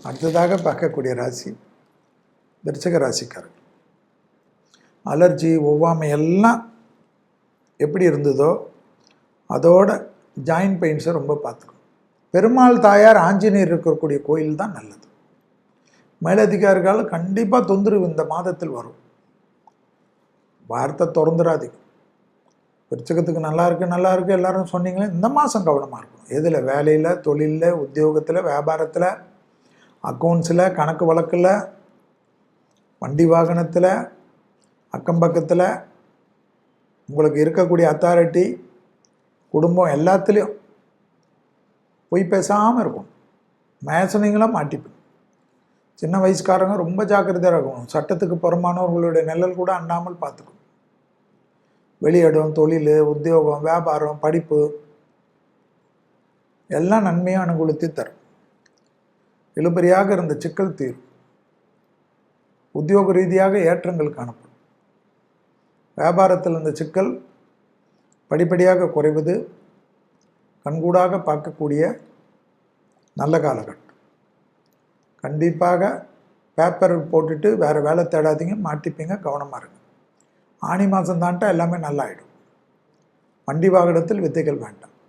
அடுத்ததாக பார்க்கக்கூடிய ராசி விருச்சிக ராசிக்காரர்கள். அலர்ஜி ஒவ்வாமை எல்லாம் எப்படி இருந்ததோ அதோட ஜாயின்ட் பெயின்ஸை ரொம்ப பார்த்துக்கணும். பெருமாள் தாயார் ஆஞ்சநேயர் இருக்கக்கூடிய கோயில் தான் நல்லது. மேலதிகாரிகள் கண்டிப்பாக தொந்தரவு இந்த மாதத்தில் வரும். வார்த்தை திறந்துடாதீங்க. விருச்சிகத்துக்கு நல்லா இருக்குது எல்லாரும் சொன்னீங்களே, இந்த மாதம் கவனமாக இருக்கணும். எதில்? வேலையில், தொழிலில், உத்தியோகத்தில், வியாபாரத்தில், அக்கௌண்ட்ஸில், கணக்கு வழக்கில், வண்டி வாகனத்தில், அக்கம் பக்கத்தில், உங்களுக்கு இருக்கக்கூடிய அத்தாரிட்டி, குடும்பம் எல்லாத்துலேயும் பொய் பேசாமல் இருக்கும். மேசனைங்களாம் மாட்டிப்பேன். சின்ன வயசுக்காரங்க ரொம்ப ஜாக்கிரதையாக இருக்கணும். சட்டத்துக்கு புறமானவர்களுடைய நிழல் கூட அண்ணாமல் பார்த்துக்கணும். வெளியிடம், தொழில், உத்தியோகம், வியாபாரம், படிப்பு எல்லாம் நன்மையாக அனுகூலத்தை தரும். இழுபறியாக இருந்த சிக்கல் தீரும். உத்தியோக ரீதியாக ஏற்றங்கள் காணப்படும். வியாபாரத்தில் இருந்த சிக்கல் படிப்படியாக குறைவது கண்கூடாக பார்க்கக்கூடிய நல்ல காலகட்டம். கண்டிப்பாக பேப்பர் போட்டுட்டு வேறு வேலை தேடாதீங்க, மாட்டிப்பீங்க, கவனமாக இருங்க. ஆனி மாதம் தாண்டா எல்லாமே நல்லாயிடும். வண்டி வாகனத்தில் வித்தைகள் வேண்டாம்.